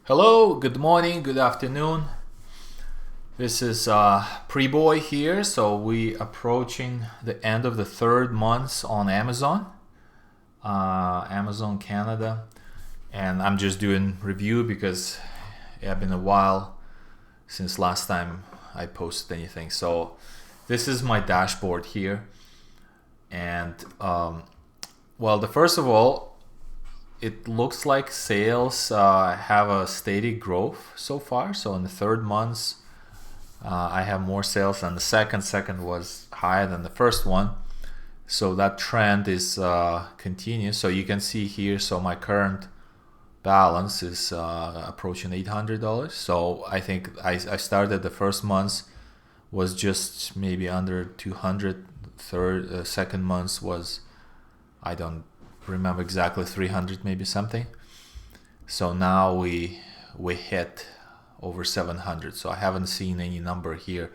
Hello, good morning, good afternoon. This is Preboy here. So we approaching the end of the third month on Amazon, Amazon Canada, and I'm just doing review because it had been a while since last time I posted anything. So this is my dashboard here, and well, the first of all, it looks like sales have a steady growth so far. So in the third month, I have more sales than the second. Second was higher than the first one. So that trend is continuous. So you can see here, so my current balance is approaching $800. So I think I started the first month was just maybe under 200. Second month was, I don't remember exactly, 300 maybe something. So now we hit over 700. So I haven't seen any number here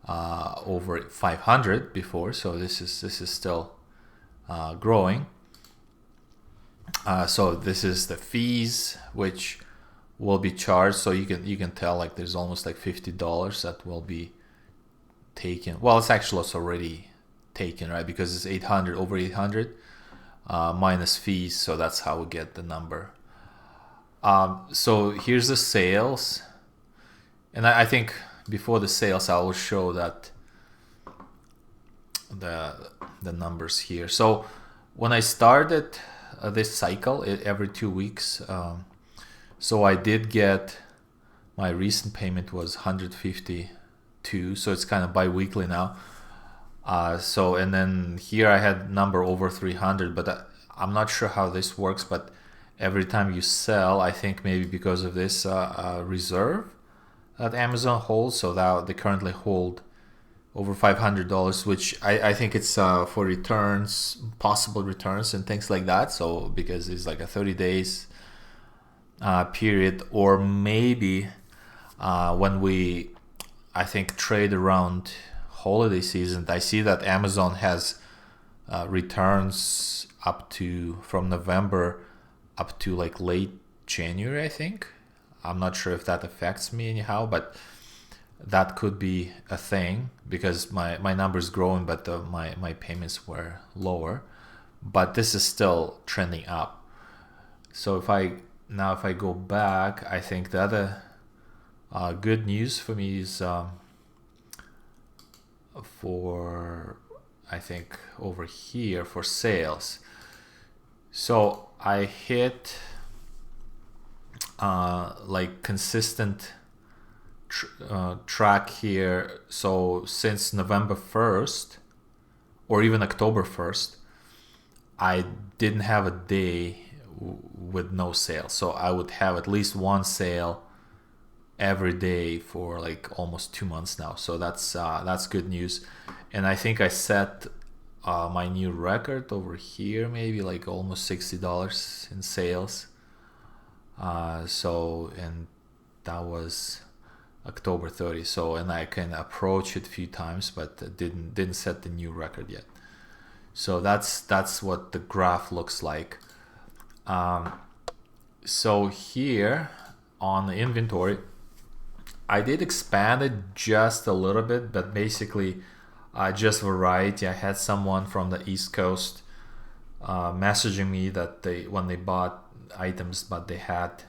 over 500 before. So this is still growing. So this is the fees which will be charged. So you can tell, like, there's almost like $50 that will be taken. Well, it's already taken, right? Because it's 800, over 800 minus fees. So that's how we get the number. So here's the sales, and I think before the sales I will show that the numbers here. So when I started this cycle, every 2 weeks, so I did get, my recent payment was 152, so it's kind of bi-weekly now. So, and then here I had number over 300, but I'm not sure how this works, but every time you sell, I think maybe because of this reserve that Amazon holds, so that they currently hold over $500, which I think it's for returns, possible returns and things like that. So because it's like a 30 days period, or maybe when we, I think, trade around holiday season, I see that Amazon has returns up to, from November up to like late January, I think. I'm not sure if that affects me anyhow, but that could be a thing because my number's growing, but my payments were lower. But this is still trending up. So if I go back, I think the other good news for me is for, I think, over here for sales. So I hit like consistent track here. So since November 1st or even October 1st, I didn't have a day with no sale. So I would have at least one sale every day for like almost 2 months now. So that's good news. And I think I set my new record over here, maybe like almost $60 in sales. So, and that was October 30. So, and I can approach it a few times, but didn't set the new record yet. So that's what the graph looks like. So here on the inventory, I did expand it just a little bit, but basically just variety. I had someone from the East Coast messaging me that when they bought items, but they had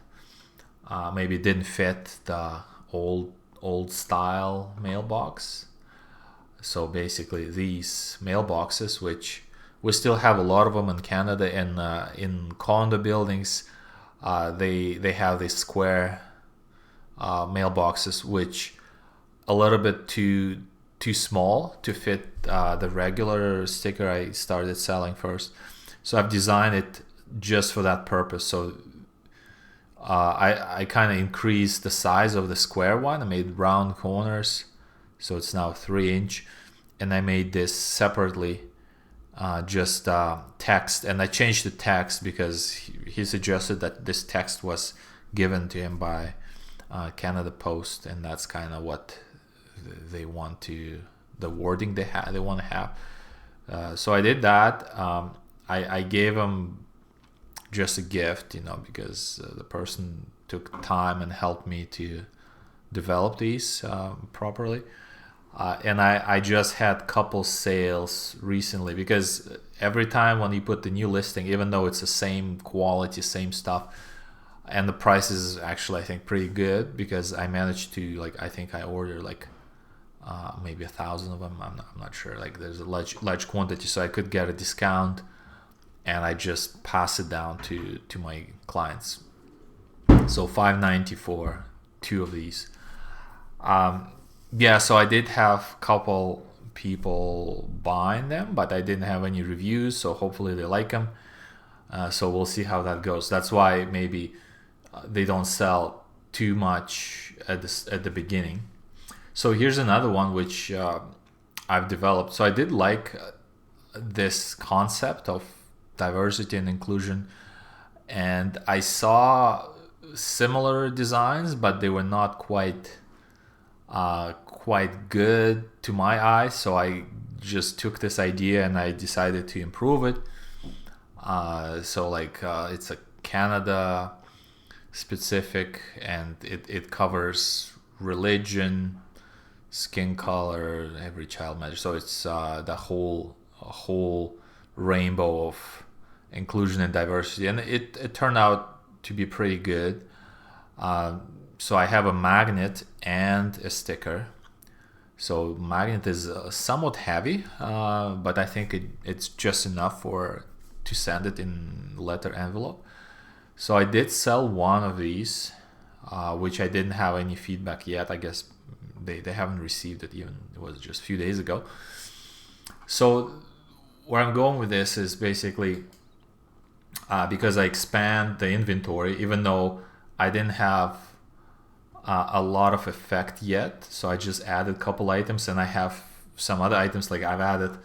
maybe didn't fit the old style mailbox. So basically these mailboxes, which we still have a lot of them in Canada, and in condo buildings, they have these square mailboxes, which a little bit too small to fit the regular sticker I started selling first. So I've designed it just for that purpose. So I kind of increased the size of the square one. I made round corners, so it's now 3-inch, and I made this separately, just text, and I changed the text because he suggested that this text was given to him by Canada Post, and that's kind of what they want to, the wording they want to have. So I did that. I gave him just a gift, because the person took time and helped me to develop these properly. And I just had couple sales recently, because every time when you put the new listing, even though it's the same quality, same stuff, and the price is actually, I think, pretty good, because I managed to, I think I ordered maybe 1,000 of them. I'm not sure. There's a large quantity, so I could get a discount, and I just pass it down to my clients. So $590 for 2 of these. Yeah, so I did have a couple people buying them, but I didn't have any reviews, so hopefully they like them. So we'll see how that goes. That's why maybe they don't sell too much at the beginning. So here's another one which I've developed. So I did like this concept of diversity and inclusion, and I saw similar designs, but they were not quite good to my eyes. So I just took this idea and I decided to improve it. It's a Canada specific, and it covers religion, skin color, every child matters. So it's the whole rainbow of inclusion and diversity, and it turned out to be pretty good. So I have a magnet and a sticker. So magnet is somewhat heavy, but I think it's just enough to send it in letter envelope. So I did sell one of these, which I didn't have any feedback yet. I guess they haven't received it even. It was just a few days ago. So where I'm going with this is basically because I expand the inventory, even though I didn't have a lot of effect yet. So I just added a couple items, and I have some other items, like I've added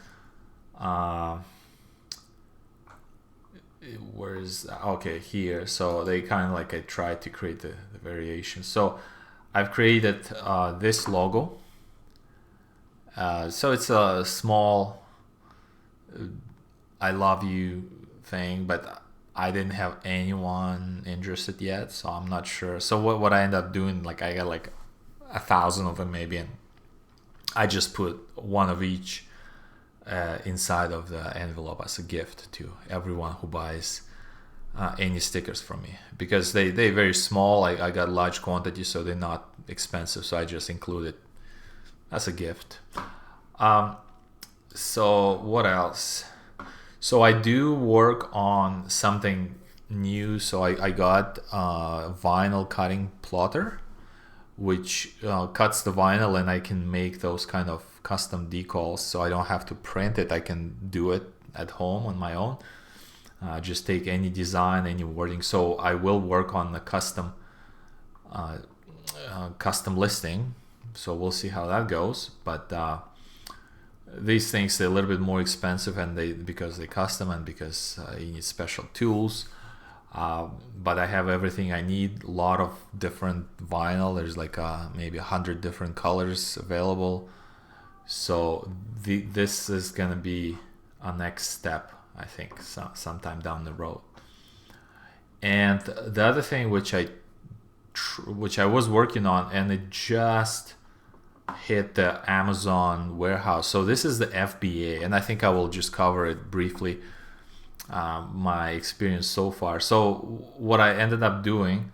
here. So they kind of I tried to create the variation. So I've created this logo. So it's a small I love you thing, but I didn't have anyone interested yet, so I'm not sure. So what I end up doing, I got 1,000 of them maybe, and I just put one of each inside of the envelope as a gift to everyone who buys any stickers from me, because they're very small. I got large quantity, so they're not expensive, so I just include it as a gift. So what else? So I do work on something new. So I got a vinyl cutting plotter, which cuts the vinyl, and I can make those kind of custom decals. So I don't have to print it. I can do it at home on my own. Just take any design, any wording. So I will work on the custom listing. So we'll see how that goes. But these things are a little bit more expensive, and because they custom, and because you need special tools. But I have everything I need. A lot of different vinyl. There's maybe 100 different colors available. So this is gonna be a next step, I think, sometime down the road. And the other thing which I was working on, and it just hit the Amazon warehouse. So this is the FBA, and I think I will just cover it briefly, my experience so far. So what I ended up doing,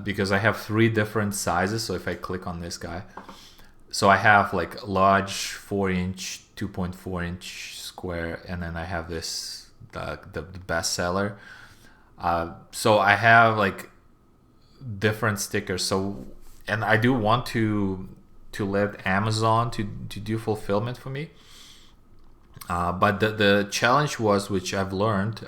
because I have 3 different sizes. So if I click on this guy, so I have large 4-inch, 2.4-inch square, and then I have this the bestseller. So I have different stickers. So, and I do want to let Amazon to do fulfillment for me. But the challenge was, which I've learned,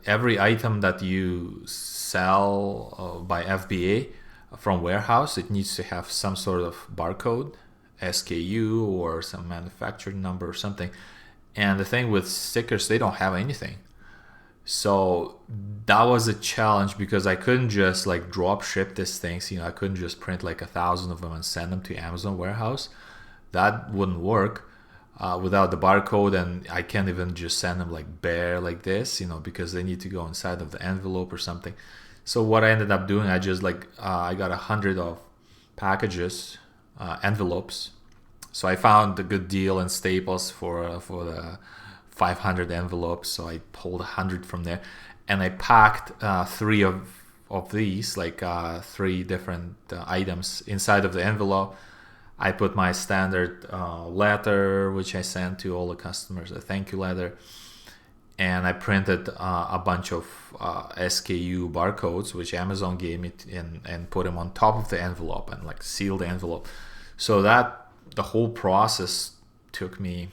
every item that you sell by FBA from warehouse, it needs to have some sort of barcode, SKU, or some manufacturing number or something. And the thing with stickers, they don't have anything. So that was a challenge, because I couldn't just drop ship these things. I couldn't just print 1,000 of them and send them to Amazon warehouse. That wouldn't work. without the barcode, and I can't even just send them like bare like this, because they need to go inside of the envelope or something. So what I ended up doing, I just I got 100 of packages, envelopes. So I found a good deal in Staples for the 500 envelopes. So I pulled 100 from there, and I packed three of these, three different items inside of the envelope. I put my standard letter, which I sent to all the customers, a thank you letter, and I printed a bunch of SKU barcodes, which Amazon gave me, and put them on top of the envelope and sealed the envelope. So that the whole process took me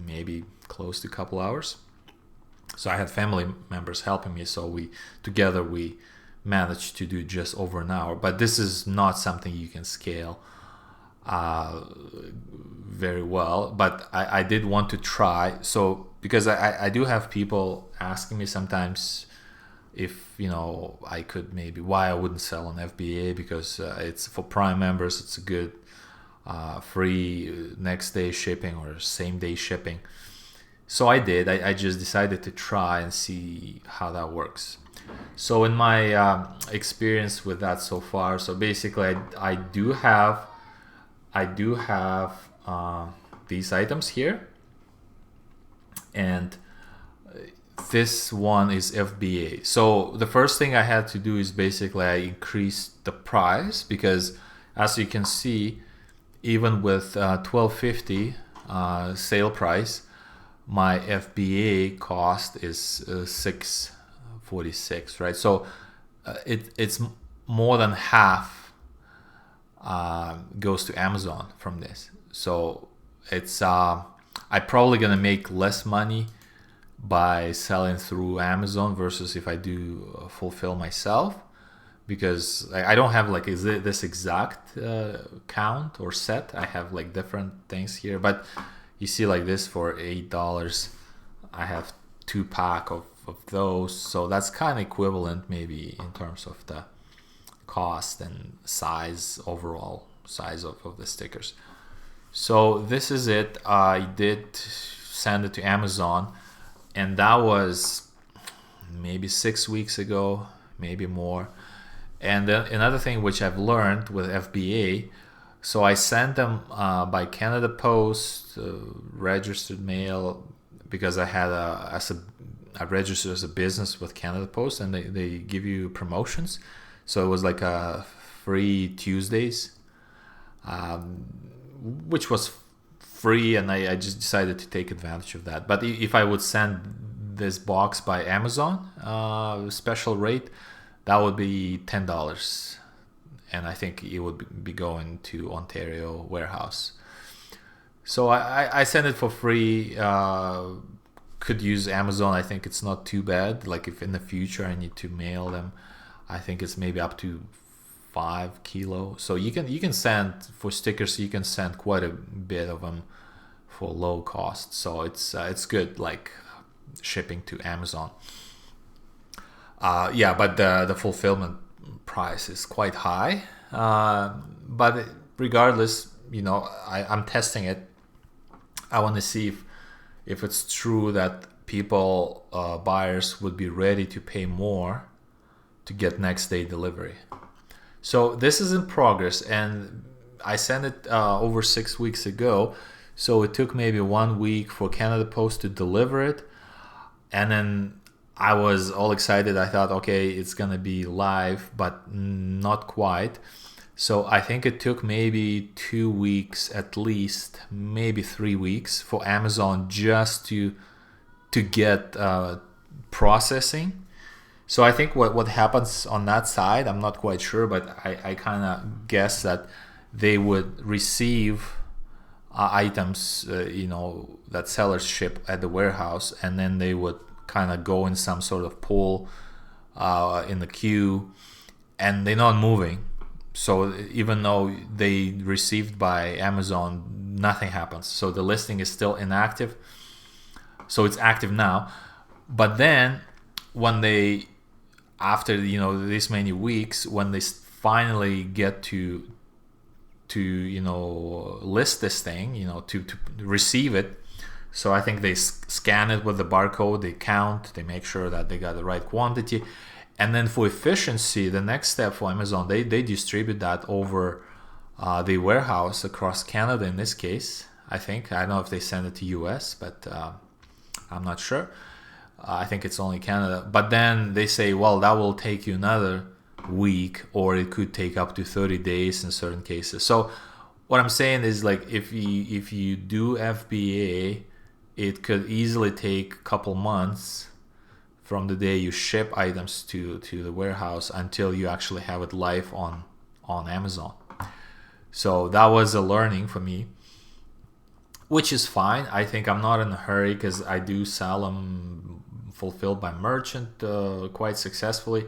maybe close to a couple hours. So I had family members helping me, so we managed to do just over an hour. But this is not something you can scale very well, but I did want to try. So because I do have people asking me sometimes if I could why I wouldn't sell on FBA, because it's for Prime members, it's a good free next day shipping or same day shipping. So I did. I just decided to try and see how that works. So in my experience with that so far, so basically I do have these items here, and this one is FBA. So the first thing I had to do is basically I increased the price, because as you can see, even with $12.50 sale price, my FBA cost is $6.46, right? So it's more than half goes to Amazon from this. So it's I'm probably gonna make less money by selling through Amazon versus if I do fulfill myself, because I don't have this exact count or set. I have different things here, but you see this for $8 I have 2-pack of those, so that's kind of equivalent maybe in terms of the cost and size, overall size of the stickers. So this is it. I did send it to Amazon, and that was maybe 6 weeks ago, maybe more. And then another thing which I've learned with FBA, so I sent them by Canada Post, registered mail, because I had I registered as a business with Canada Post, and they give you promotions. So it was a free Tuesdays, which was free, and I just decided to take advantage of that. But if I would send this box by Amazon, special rate, that would be $10, and I think it would be going to Ontario warehouse. So I sent it for free. Could use Amazon. I think it's not too bad. If in the future I need to mail them, I think it's maybe up to 5 kilo. So you can send for stickers. You can send quite a bit of them for low cost. So it's good, shipping to Amazon. But the fulfillment price is quite high. But regardless, I'm testing it. I want to see if it's true that people, buyers, would be ready to pay more to get next day delivery. So this is in progress, and I sent it over 6 weeks ago. So it took maybe 1 week for Canada Post to deliver it, and then I was all excited. I thought, okay, it's gonna be live, but not quite. So I think it took maybe 2 weeks at least, maybe 3 weeks, for Amazon just to get processing. So I think what happens on that side, I'm not quite sure, but I kind of guess that they would receive items, that sellers ship at the warehouse, and then they would kind of go in some sort of pool in the queue, and they're not moving. So even though they received by Amazon, nothing happens. So the listing is still inactive. So it's active now, but then when they, after this many weeks, when they finally get to list this thing, to receive it. So I think they scan it with the barcode, they count, they make sure that they got the right quantity. And then for efficiency, the next step for Amazon, they distribute that over the warehouse across Canada in this case. I think. I don't know if they send it to US, but I'm not sure. I think it's only Canada. But then they say, well, that will take you another week, or it could take up to 30 days in certain cases. So what I'm saying is, like, if you do FBA, it could easily take a couple months from the day you ship items to the warehouse until you actually have it live on Amazon. So that was a learning for me, which is fine. I think I'm not in a hurry because I do sell them fulfilled by merchant quite successfully,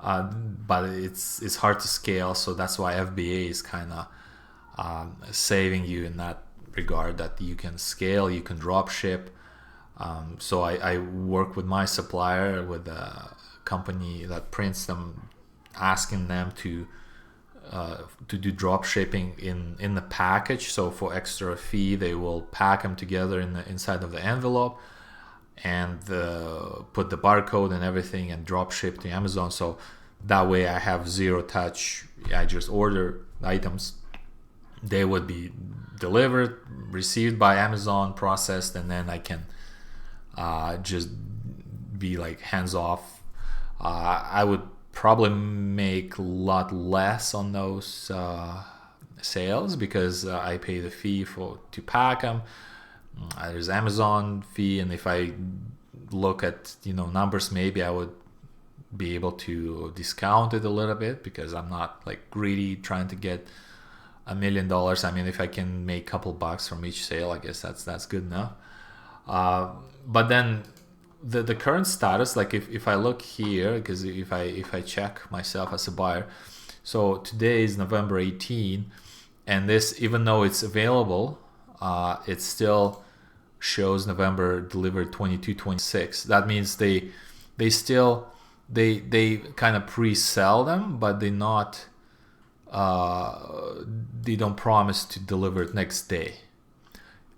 but it's hard to scale. So that's why FBA is kind of saving you in that regard, that you can scale, you can drop ship. So I work with my supplier, with a company that prints them, asking them to do drop shipping in the package. So for extra fee, they will pack them together inside of the envelope and put the barcode and everything and drop ship to Amazon. So that way I have zero touch. I just order items, they would be delivered, received by Amazon, processed, and then I can just be like hands off. I would probably make a lot less on those sales because I pay the fee to pack them. There's Amazon fee, and if I look at numbers, maybe I would be able to discount it a little bit because I'm not like greedy trying to get $1 million. I mean, if I can make a couple bucks from each sale, I guess that's good enough. But then the current status, like if I look here, because if I check myself as a buyer, so today is November 18, and this, even though it's available, it still shows November delivered 22-26. That means they still they kind of pre-sell them, but they don't promise to deliver it next day.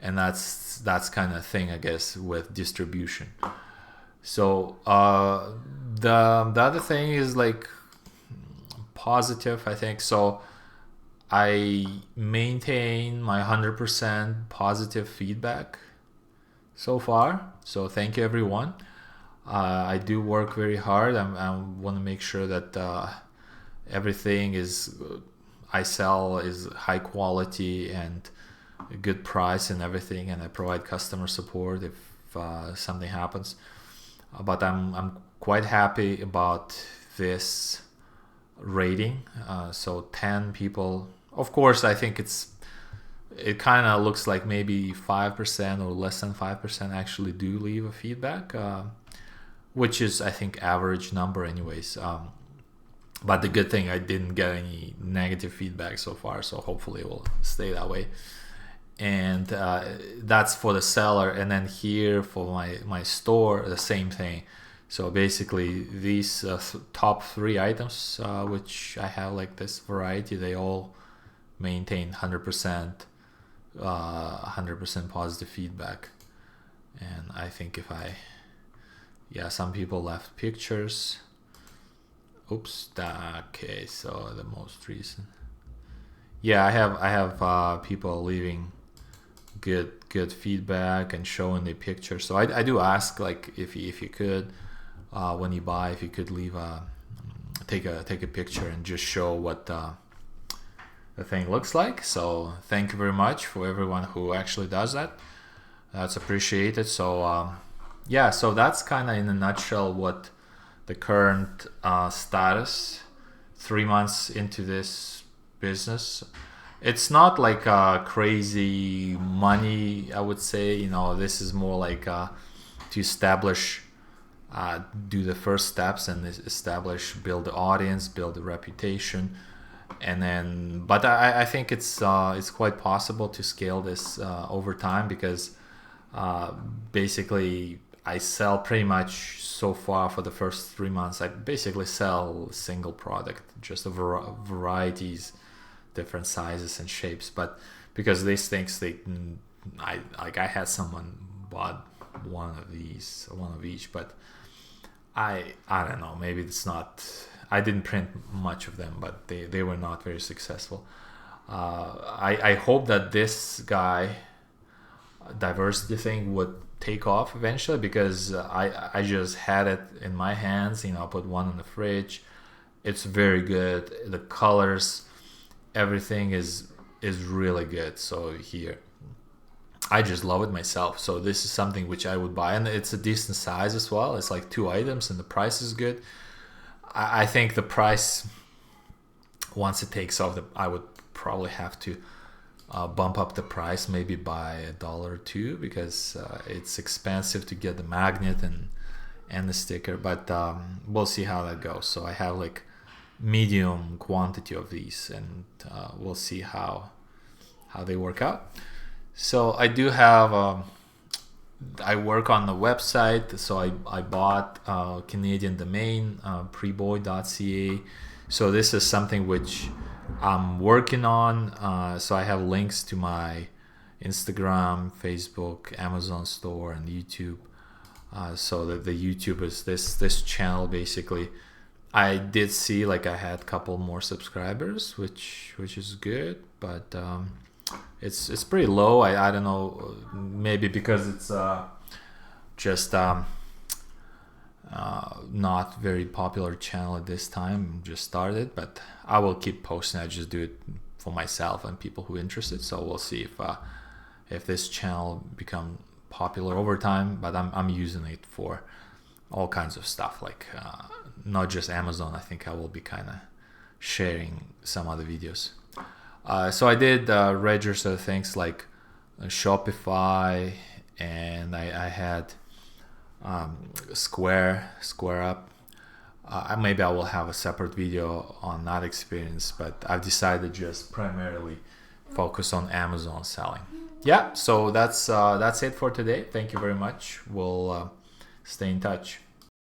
And that's kind of thing, I guess, with distribution. So the other thing is like positive, I think. So I maintain my 100% positive feedback so far. So thank you, everyone. I do work very hard. I want to make sure that everything I sell is high quality and a good price and everything, and I provide customer support if something happens. But I'm quite happy about this rating. So 10 people. Of course, I think it kind of looks like maybe 5% or less than 5% actually do leave a feedback, which is, I think, average number anyways. But the good thing, I didn't get any negative feedback so far, so hopefully it will stay that way. And that's for the seller. And then here for my store, the same thing. So basically these top 3 items, which I have like this variety, they all maintain 100% positive feedback. And I think some people left pictures. Oops. Okay, so the most recent. Yeah, I have people leaving good feedback and showing the pictures. So I do ask, like, if you could, when you buy, if you could take a picture and just show what the thing looks like. So thank you very much for everyone who actually does that. That's appreciated. So so that's kind of in a nutshell what the current status 3 months into this business. It's not like crazy money, I would say. This is more like to establish, do the first steps and build the audience, build the reputation, and then. But I think it's quite possible to scale this over time because basically I sell pretty much so far for the first 3 months. I basically sell a single product, just varieties different sizes and shapes. But because these things, I had someone bought one of each, but I don't know, maybe it's not, I didn't print much of them, but they were not very successful. I hope that this guy diversity thing would take off eventually, because I just had it in my hands. I put one in the fridge. It's very good. The colors, everything is really good. So here, I just love it myself. So this is something which I would buy, and it's a decent size as well. It's like 2 items, and the price is good. I think the price, once it takes off, I would probably have to bump up the price maybe by $1 or $2, because it's expensive to get the magnet and the sticker. But we'll see how that goes. So I have like medium quantity of these, and we'll see how they work out. So I do have I work on the website, so I bought Canadian domain, preboy.ca. So this is something which I'm working on. So I have links to my Instagram, Facebook, Amazon store, and YouTube. So the YouTube is this channel basically. I did see like I had a couple more subscribers, which is good, but it's pretty low. I don't know, maybe because it's just not very popular channel at this time, just started, but I will keep posting. I just do it for myself and people who are interested. So we'll see if this channel become popular over time. But I'm using it for all kinds of stuff, like not just Amazon. I think I will be kind of sharing some other videos. So I did register things like Shopify, and I had Square Up. Maybe I will have a separate video on that experience, but I've decided just primarily focus on Amazon selling. Yeah, so that's it for today. Thank you very much. We'll stay in touch.